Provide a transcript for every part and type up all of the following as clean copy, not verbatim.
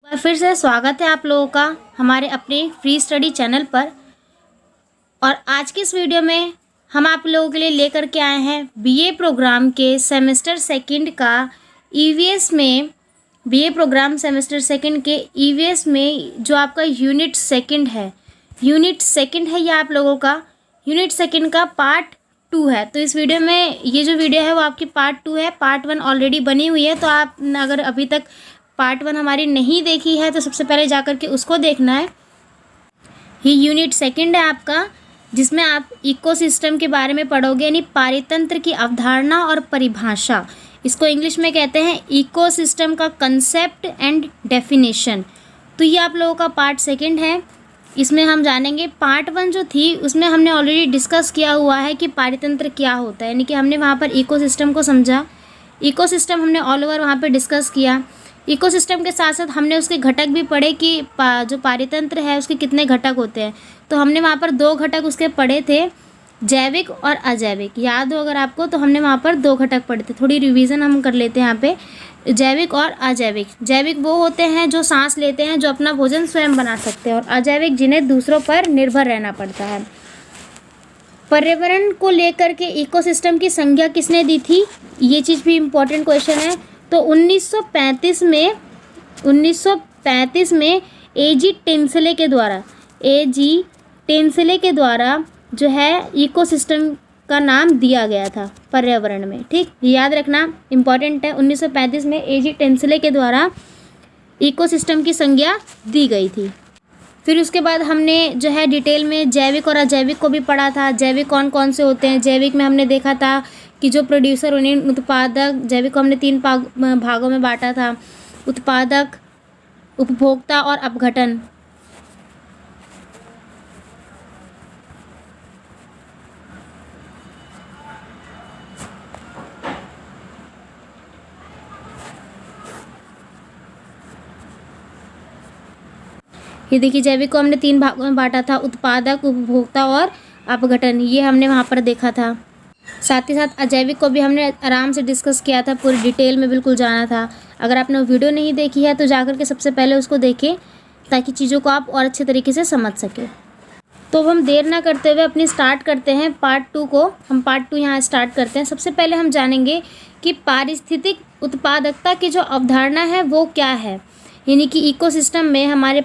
और फिर से स्वागत है आप लोगों का हमारे अपने फ्री स्टडी चैनल पर। और आज की इस वीडियो में हम आप लोगों के लिए लेकर के आए हैं बीए प्रोग्राम के सेमेस्टर सेकंड का ईवीएस में बीए प्रोग्राम सेमेस्टर सेकंड के ईवीएस में जो आपका यूनिट सेकंड है ये आप लोगों का यूनिट सेकंड का पार्ट 2 है। तो इस वीडियो में ये जो वीडियो है वो आपकी पार्ट 2 है। पार्ट 1 ऑलरेडी बनी हुई है, तो आप अगर अभी तक पार्ट 1 हमारी नहीं देखी है तो सबसे पहले जाकर के उसको देखना है। ये यूनिट सेकंड है आपका, जिसमें आप इकोसिस्टम के बारे में पढ़ोगे, यानी पारितंत्र की अवधारणा और परिभाषा। इसको इंग्लिश में कहते हैं इकोसिस्टम का कंसेप्ट एंड डेफिनेशन। तो ये आप लोगों का पार्ट सेकंड है। इसमें हम जानेंगे पार्ट 1 जो थी उसमें हमने ऑलरेडी डिस्कस किया हुआ है कि पारितंत्र क्या होता है, यानी कि हमने वहाँ पर इकोसिस्टम को समझा। इकोसिस्टम हमने ऑल ओवर वहाँ पर डिस्कस किया। इकोसिस्टम के साथ साथ हमने उसके घटक भी पढ़े कि जो पारितंत्र है उसके कितने घटक होते हैं। तो हमने वहाँ पर 2 घटक उसके पढ़े थे, जैविक और अजैविक। याद हो अगर आपको, तो हमने वहाँ पर 2 घटक पढ़े थे। थोड़ी रिवीजन हम कर लेते हैं यहाँ पे। जैविक और अजैविक। जैविक वो होते हैं जो सांस लेते हैं, जो अपना भोजन स्वयं बना सकते हैं, और अजैविक जिन्हें दूसरों पर निर्भर रहना पड़ता है। पर्यावरण को लेकर के इकोसिस्टम की संज्ञा किसने दी थी, ये चीज़ भी इम्पोर्टेंट क्वेश्चन है। तो 1935 में एजी टेंसले के द्वारा जो है इकोसिस्टम का नाम दिया गया था पर्यावरण में। ठीक, याद रखना इम्पॉर्टेंट है। 1935 में एजी टेंसले के द्वारा इकोसिस्टम की संज्ञा दी गई थी। फिर उसके बाद हमने जो है डिटेल में जैविक और अजैविक को भी पढ़ा था। जैविक कौन कौन से होते हैं। जैविक में हमने देखा था कि जो प्रोड्यूसर उन्हें उत्पादक, जैविक को हमने 3 भागों में बांटा था, उत्पादक, उपभोक्ता और अपघटन। ये देखिए, जैविक को हमने 3 भागों में बांटा था, उत्पादक, उपभोक्ता और अपघटन। ये हमने वहाँ पर देखा था। साथ ही साथ अजैविक को भी हमने आराम से डिस्कस किया था, पूरी डिटेल में बिल्कुल जाना था। अगर आपने वीडियो नहीं देखी है तो जाकर के सबसे पहले उसको देखें, ताकि चीज़ों को आप और अच्छे तरीके से समझ सकें। तो हम देर ना करते हुए अपनी स्टार्ट करते हैं पार्ट 2 को। हम पार्ट 2 यहाँ स्टार्ट करते हैं। सबसे पहले हम जानेंगे कि पारिस्थितिक उत्पादकता की जो अवधारणा है वो क्या है, यानी कि इकोसिस्टम में हमारे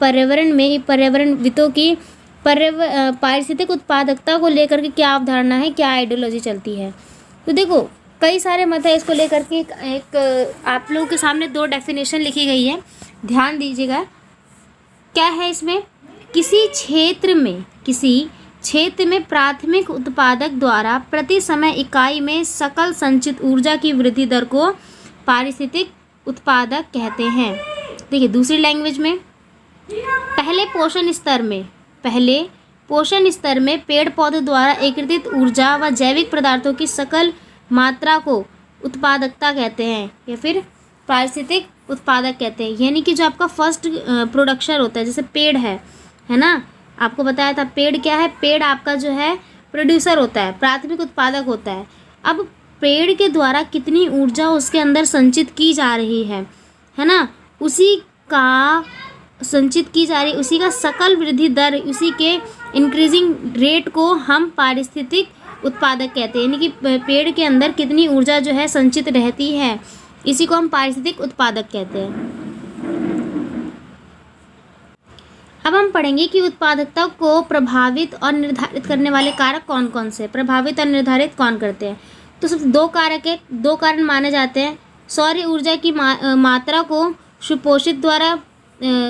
पर्यावरणविदों की पारिस्थितिक उत्पादकता को लेकर के क्या अवधारणा है, क्या आइडियोलॉजी चलती है। तो देखो, कई सारे मत है इसको लेकर के। एक आप लोगों के सामने 2 डेफिनेशन लिखी गई है, ध्यान दीजिएगा। क्या है इसमें, किसी क्षेत्र में प्राथमिक उत्पादक द्वारा प्रति समय इकाई में सकल संचित ऊर्जा की वृद्धि दर को पारिस्थितिक उत्पादक कहते हैं। देखिए, दूसरी लैंग्वेज में, पहले पोषण स्तर में पेड़ पौधों द्वारा एकत्रित ऊर्जा व जैविक पदार्थों की सकल मात्रा को उत्पादकता कहते हैं, या फिर पारिस्थितिक उत्पादक कहते हैं। यानी कि जो आपका फर्स्ट प्रोडक्शन होता है, जैसे पेड़ है ना, आपको बताया था पेड़ क्या है। पेड़ आपका जो है प्रोड्यूसर होता है, प्राथमिक उत्पादक होता है। अब पेड़ के द्वारा कितनी ऊर्जा उसके अंदर संचित की जा रही है ना, उसी का सकल वृद्धि दर, उसी के इंक्रीजिंग रेट को हम पारिस्थितिक उत्पादक कहते हैं। यानी कि पेड़ के अंदर कितनी ऊर्जा जो है संचित रहती है, इसी को हम पारिस्थितिक उत्पादक कहते हैं। अब हम पढ़ेंगे कि उत्पादकता को प्रभावित और निर्धारित करने वाले कारक कौन कौन से, प्रभावित और निर्धारित कौन करते हैं। तो सिर्फ 2 कारक है, 2 कारण माने जाते हैं। सौर ऊर्जा की मात्रा को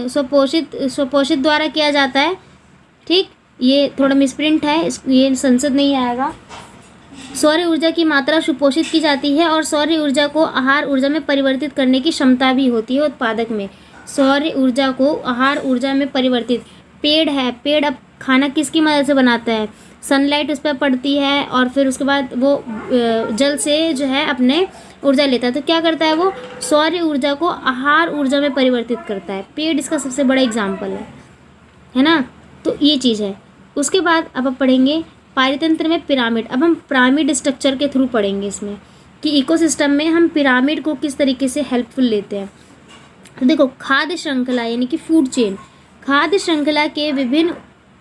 सुपोषित द्वारा किया जाता है। ठीक, ये थोड़ा मिसप्रिंट है, ये संसद नहीं आएगा। सौर ऊर्जा की मात्रा सुपोषित की जाती है, और सौर ऊर्जा को आहार ऊर्जा में परिवर्तित करने की क्षमता भी होती है उत्पादक में। सौर ऊर्जा को आहार ऊर्जा में परिवर्तित, पेड़ है, पेड़ अब खाना किसकी मदद से बनाता है, सनलाइट उस पर पड़ती है, और फिर उसके बाद वो जल से जो है अपने ऊर्जा लेता है। तो क्या करता है, वो सौर ऊर्जा को आहार ऊर्जा में परिवर्तित करता है। पेड़ इसका सबसे बड़ा एग्जाम्पल है ना। तो ये चीज़ है। उसके बाद अब आप पढ़ेंगे पारितंत्र में पिरामिड। अब हम पिरामिड स्ट्रक्चर के थ्रू पढ़ेंगे इसमें कि इकोसिस्टम में हम पिरामिड को किस तरीके से हेल्पफुल लेते हैं। तो देखो, खाद्य श्रृंखला यानी कि फूड चेन, खाद्य श्रृंखला के विभिन्न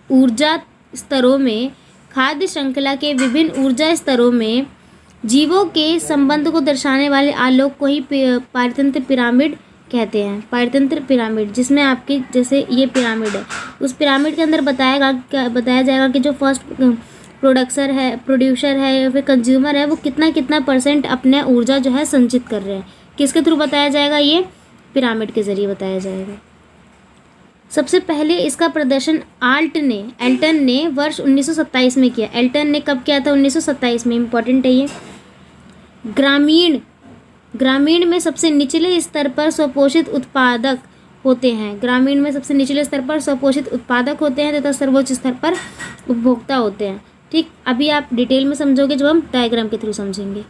ऊर्जा स्तरों में, खाद्य श्रृंखला के विभिन्न ऊर्जा स्तरों में जीवों के संबंध को दर्शाने वाले आलोक को ही पारतंत्र पिरामिड कहते हैं। पारतंत्र पिरामिड, जिसमें आपके जैसे ये पिरामिड है, उस पिरामिड के अंदर बताया जाएगा कि जो फर्स्ट प्रोड्यूसर है या फिर कंज्यूमर है, वो कितना परसेंट अपने ऊर्जा जो है संचित कर रहे हैं। किसके थ्रू बताया जाएगा? ये पिरामिड के ज़रिए बताया जाएगा। सबसे पहले इसका प्रदर्शन एल्टन ने वर्ष 1927 में किया। एल्टन ने कब किया था? 1927 में। इम्पॉर्टेंट है ये। ग्रामीण में सबसे निचले स्तर पर स्वपोषित उत्पादक होते हैं। ग्रामीण में सबसे निचले स्तर पर स्वपोषित उत्पादक होते हैं तथा सर्वोच्च स्तर पर उपभोक्ता होते हैं। ठीक, अभी आप डिटेल में समझोगे जब हम डायग्राम के थ्रू समझेंगे।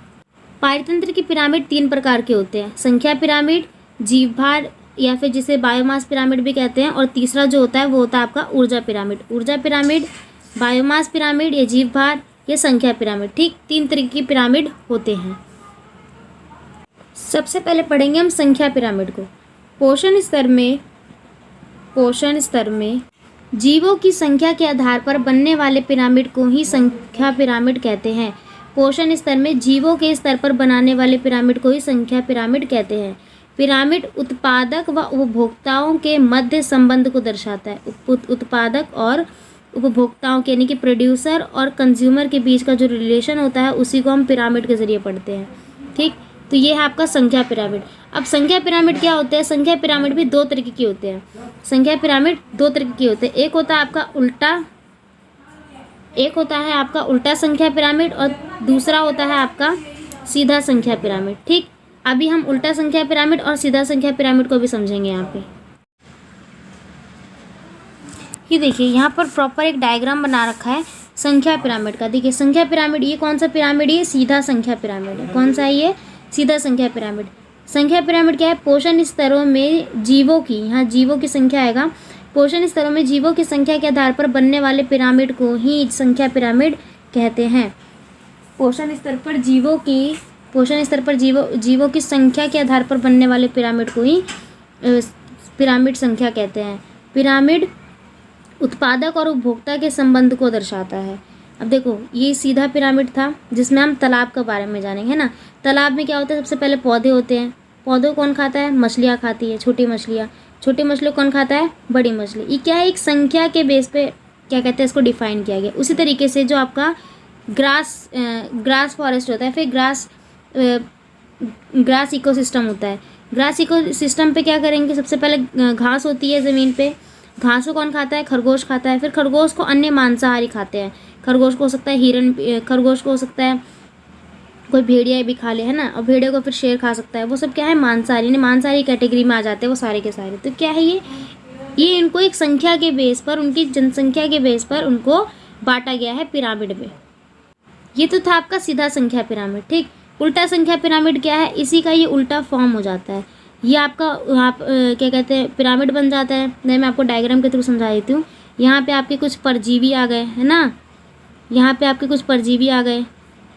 पारतंत्र की पिरामिड 3 प्रकार के होते हैं। संख्या पिरामिड, जीवभार या फिर जिसे बायोमास पिरामिड भी कहते हैं, और तीसरा जो होता है वो होता है आपका ऊर्जा पिरामिड। ऊर्जा पिरामिड, बायोमास पिरामिड या जीवभार या संख्या पिरामिड। ठीक, 3 तरह की पिरामिड होते हैं। सबसे पहले पढ़ेंगे हम संख्या पिरामिड को। पोषण स्तर में जीवों की संख्या के आधार पर बनने वाले पिरामिड को ही संख्या पिरामिड कहते हैं। पोषण स्तर में जीवों के स्तर पर बनाने वाले पिरामिड को ही संख्या पिरामिड कहते हैं। पिरामिड उत्पादक व उपभोक्ताओं के मध्य संबंध को दर्शाता है। उत्पादक और उपभोक्ताओं के यानी कि प्रोड्यूसर और कंज्यूमर के बीच का जो रिलेशन होता है उसी को हम पिरामिड के ज़रिए पढ़ते हैं। ठीक, तो ये है आपका संख्या पिरामिड। अब संख्या पिरामिड क्या होते हैं? संख्या पिरामिड भी 2 तरीके की होते हैं। संख्या पिरामिड 2 तरीके की होते हैं। एक होता है आपका उल्टा संख्या पिरामिड और दूसरा होता है आपका सीधा संख्या पिरामिड। ठीक, अभी हम उल्टा संख्या पिरामिड और सीधा संख्या पिरामिड को भी समझेंगे। यहाँ पे ये देखिए, यहाँ पर प्रॉपर एक डायग्राम बना रखा है संख्या पिरामिड का। देखिए, संख्या पिरामिड ये कौन सा पिरामिड है? सीधा संख्या पिरामिड है। कौन सा है ये? सीधा संख्या पिरामिड। संख्या पिरामिड क्या है? पोषण स्तरों में जीवों की, यहाँ जीवों की संख्या आएगा। पोषण स्तरों में जीवों की संख्या के आधार पर बनने वाले पिरामिड को ही संख्या पिरामिड कहते हैं। पोषण स्तर पर जीवों की संख्या के आधार पर बनने वाले पिरामिड को ही पिरामिड संख्या कहते हैं। पिरामिड उत्पादक और उपभोक्ता के संबंध को दर्शाता है। अब देखो, ये सीधा पिरामिड था जिसमें हम तालाब के बारे में जानेंगे, है ना। तालाब में क्या होता है? सबसे पहले पौधे होते हैं। पौधों कौन खाता है? मछलियाँ खाती है, छोटी मछलियाँ। छोटी मछलियों कौन खाता है? बड़ी मछली। ये क्या है? एक संख्या के बेस पे क्या कहते हैं इसको डिफाइन किया गया। उसी तरीके से जो आपका ग्रास फॉरेस्ट होता है, फिर ग्रास इकोसिस्टम होता है। ग्रास इकोसिस्टम पे क्या करेंगे? सबसे पहले घास होती है ज़मीन पे। घास को कौन खाता है? खरगोश खाता है। फिर खरगोश को अन्य मांसाहारी खाते हैं। खरगोश को हो सकता है हिरन, खरगोश को हो सकता है कोई भेड़िया भी खा ले, है ना। और भेड़िया को फिर शेर खा सकता है। वो सब क्या है? मांसाहारी, यानी मांसाहारी कैटेगरी में आ जाते हैं वो सारे के सारे। तो क्या है ये इनको एक संख्या के बेस पर, उनकी जनसंख्या के बेस पर उनको बांटा गया है पिरामिड में। ये तो था आपका सीधा संख्या पिरामिड। ठीक, उल्टा संख्या पिरामिड क्या है? इसी का ये उल्टा फॉर्म हो जाता है। ये आपका क्या कहते हैं पिरामिड बन जाता है। मैं आपको डायग्राम के थ्रू समझा देती हूँ। यहाँ पे आपके कुछ परजीवी आ गए, है ना। यहाँ पे आपके कुछ परजीवी आ गए।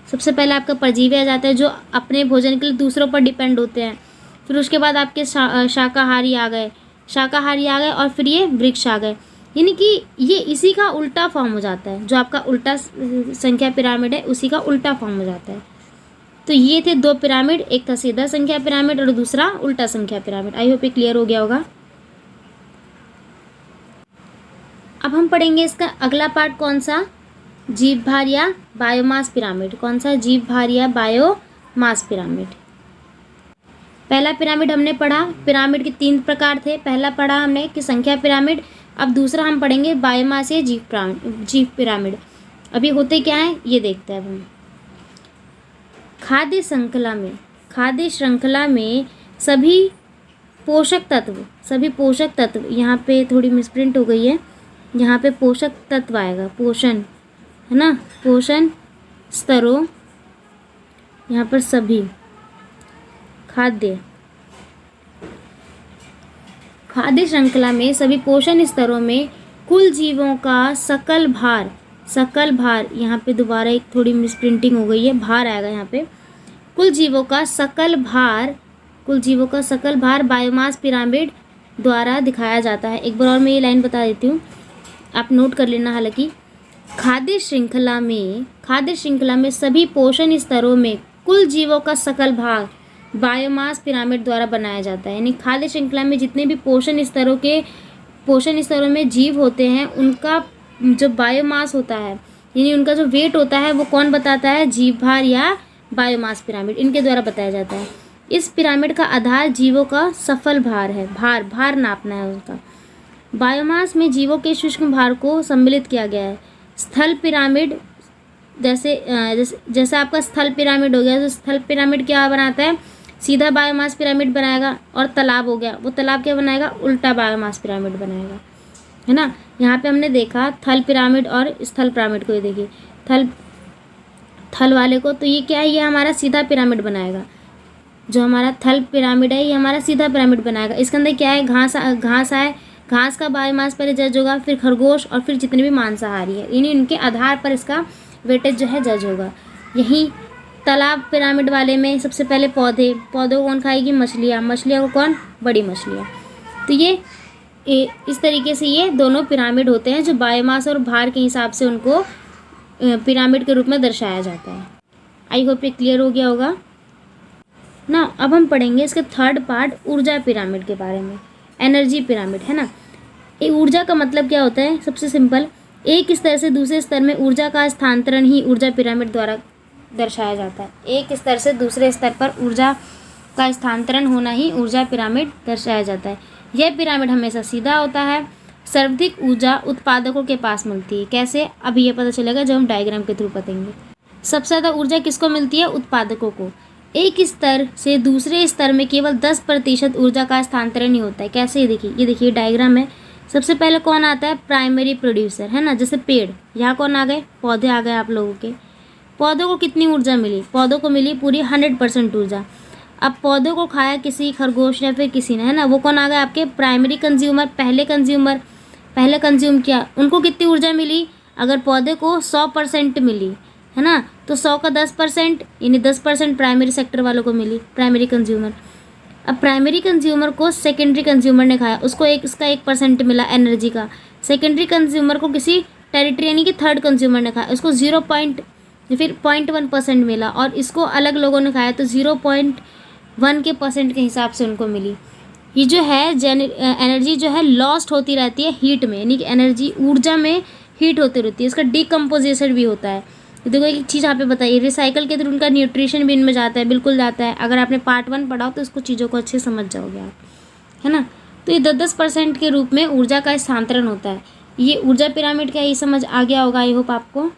सबसे पहले आपका परजीवी आ जाता है जो अपने भोजन के लिए दूसरों पर डिपेंड होते हैं। फिर उसके बाद आपके शाकाहारी आ गए और फिर ये वृक्ष आ गए। यानी कि ये इसी का उल्टा फॉर्म हो जाता है। जो आपका उल्टा संख्या पिरामिड है उसी का उल्टा फॉर्म हो जाता है। तो ये थे 2 पिरामिड, एक था सीधा संख्या पिरामिड और दूसरा उल्टा संख्या पिरामिड। आई होप ये क्लियर हो गया होगा। अब हम पढ़ेंगे इसका अगला पार्ट, कौन सा? जीवभार या बायोमास पिरामिड। कौन सा? जीवभार या बायोमास पिरामिड। पहला पिरामिड हमने पढ़ा, पिरामिड के 3 प्रकार थे। पहला पढ़ा हमने कि संख्या पिरामिड। अब दूसरा हम पढ़ेंगे बायोमास या जीव पिरामिड। अभी होते क्या है ये देखते हैं अब हम। खाद्य श्रृंखला में सभी पोषक तत्व, यहाँ पे थोड़ी मिसप्रिंट हो गई है। यहाँ पे पोषक तत्व आएगा, पोषण, है ना। पोषण स्तरों, यहाँ पर सभी खाद्य श्रृंखला में सभी पोषण स्तरों में कुल जीवों का सकल भार, यहाँ पे दोबारा एक थोड़ी मिसप्रिंटिंग हो गई है, भार आएगा यहाँ पे। कुल जीवों का सकल भार कुल जीवों का सकल भार बायोमास पिरामिड द्वारा दिखाया जाता है। एक बार और मैं ये लाइन बता देती हूँ, आप नोट कर लेना। हालांकि खाद्य श्रृंखला में सभी पोषण स्तरों में कुल जीवों का सकल भार बायोमास पिरामिड द्वारा बनाया जाता है। यानी खाद्य श्रृंखला में जितने भी पोषण स्तरों में जीव होते हैं, उनका जो बायोमास होता है, यानी उनका जो वेट होता है, वो कौन बताता है? जीव भार या बायोमास पिरामिड, इनके द्वारा बताया जाता है। इस पिरामिड का आधार जीवों का सफल भार है। भार नापना है उसका। बायोमास में जीवों के सूक्ष्म भार को सम्मिलित किया गया है। स्थल पिरामिड जैसे आपका स्थल पिरामिड हो गया, तो स्थल पिरामिड क्या बनाता है? सीधा बायोमास पिरामिड बनाएगा। और तालाब हो गया, वो तालाब क्या बनाएगा? उल्टा बायोमास पिरामिड बनाएगा, है ना। यहाँ पे हमने देखा थल पिरामिड और स्थल पिरामिड को। ये देखिए थल वाले को, तो ये क्या है? ये हमारा सीधा पिरामिड बनाएगा। जो हमारा थल पिरामिड है, ये हमारा सीधा पिरामिड बनाएगा। इसके अंदर क्या है? घास है। घास का बायोमास पहले जज होगा, फिर खरगोश और फिर जितने भी मांसाहारी है, यानी इनके आधार पर इसका वेटेज जो है जज होगा। यहीं तालाब पिरामिड वाले में सबसे पहले पौधों को कौन खाएगी? मछलियाँ को कौन? बड़ी मछलियाँ। तो ये इस तरीके से ये दोनों पिरामिड होते हैं, जो बायोमास और भार के हिसाब से उनको पिरामिड के रूप में दर्शाया जाता है। आई होप ये क्लियर हो गया होगा ना। अब हम पढ़ेंगे इसके थर्ड पार्ट, ऊर्जा पिरामिड के बारे में। एनर्जी पिरामिड, है ना। ये ऊर्जा का मतलब क्या होता है? सबसे सिंपल, एक स्तर से दूसरे स्तर में ऊर्जा का स्थानांतरण ही ऊर्जा पिरामिड द्वारा दर्शाया जाता है। एक स्तर से दूसरे स्तर पर ऊर्जा का स्थानांतरण होना ही ऊर्जा पिरामिड दर्शाया जाता है। यह पिरामिड हमेशा सीधा होता है। सर्वाधिक ऊर्जा उत्पादकों के पास मिलती है। कैसे? अभी ये पता चलेगा जब हम डायग्राम के थ्रू बताएंगे। सबसे ज़्यादा ऊर्जा किसको मिलती है? उत्पादकों को। एक स्तर से दूसरे स्तर में केवल 10% ऊर्जा का स्थानांतरण ही होता है। कैसे? ये देखिए डायग्राम है। सबसे पहले कौन आता है? प्राइमरी प्रोड्यूसर, है ना। जैसे पेड़, यहाँ कौन आ गए? पौधे आ गए आप लोगों के। पौधों को कितनी ऊर्जा मिली? पौधों को मिली पूरी 100% ऊर्जा। अब पौधों को खाया किसी खरगोश या फिर किसी ने, है ना, वो कौन आ गए? आपके प्राइमरी कंज्यूमर, पहले कंज्यूम किया, उनको कितनी ऊर्जा मिली? अगर पौधे को 100% मिली, है ना, तो 100 का 10%, यानी 10% प्राइमरी सेक्टर वालों को मिली, प्राइमरी कंज्यूमर। अब प्राइमरी कंज्यूमर को सेकेंडरी कंज्यूमर ने खाया, उसको इसका 1% मिला एनर्जी का। सेकेंडरी कंज्यूमर को किसी टेरिटरी यानी कि थर्ड कंज्यूमर ने खाया, उसको 0.1% मिला। और इसको अलग लोगों ने खाया तो 0.1% के हिसाब से उनको मिली। ये जो है एनर्जी जो है लॉस्ट होती रहती है हीट में, यानी कि एनर्जी ऊर्जा में हीट होती रहती है। इसका डिकम्पोजिशन भी होता है। देखो एक चीज़ यहाँ पे बताइए, रिसाइकल के थ्रू उनका न्यूट्रिशन भी इनमें जाता है, बिल्कुल जाता है। अगर आपने पार्ट 1 पढ़ा हो तो इसको चीज़ों को अच्छे समझ जाओगे आप, है ना। तो ये 10% के रूप में ऊर्जा का स्थानांतरण होता है। ये ऊर्जा पिरामिड का ये समझ आ गया होगा, आई होप आपको।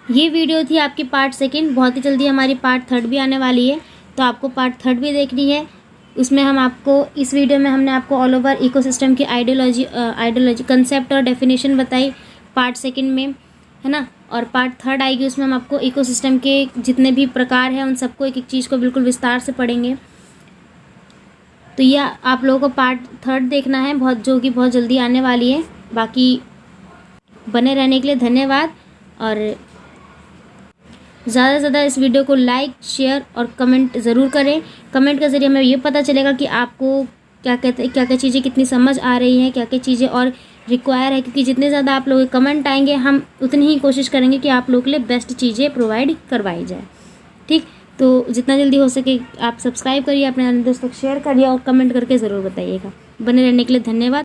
ये वीडियो थी आपकी पार्ट 2। बहुत ही जल्दी हमारी पार्ट 3 भी आने वाली है, तो आपको पार्ट 3 भी देखनी है। उसमें हम आपको इस वीडियो में हमने आपको ऑल ओवर इकोसिस्टम की आइडियोलॉजी कंसेप्ट और डेफिनेशन बताई पार्ट 2 में, है ना। और पार्ट 3 आएगी, उसमें हम आपको इकोसिस्टम के जितने भी प्रकार हैं उन सबको एक एक चीज़ को बिल्कुल विस्तार से पढ़ेंगे। तो यह आप लोगों को पार्ट 3 देखना है, जो कि बहुत जल्दी आने वाली है। बाकी बने रहने के लिए धन्यवाद। और ज़्यादा से ज़्यादा इस वीडियो को लाइक, शेयर और कमेंट ज़रूर करें। कमेंट के ज़रिए हमें ये पता चलेगा कि आपको क्या क्या चीज़ें कितनी समझ आ रही हैं, क्या क्या चीज़ें और रिक्वायर है। क्योंकि जितने ज़्यादा आप लोग कमेंट आएंगे, हम उतनी ही कोशिश करेंगे कि आप लोग के लिए बेस्ट चीज़ें प्रोवाइड करवाई जाए। ठीक, तो जितना जल्दी हो सके आप सब्सक्राइब करिए, अपने दोस्तों को शेयर करिए और कमेंट करके ज़रूर बताइएगा। बने रहने के लिए धन्यवाद।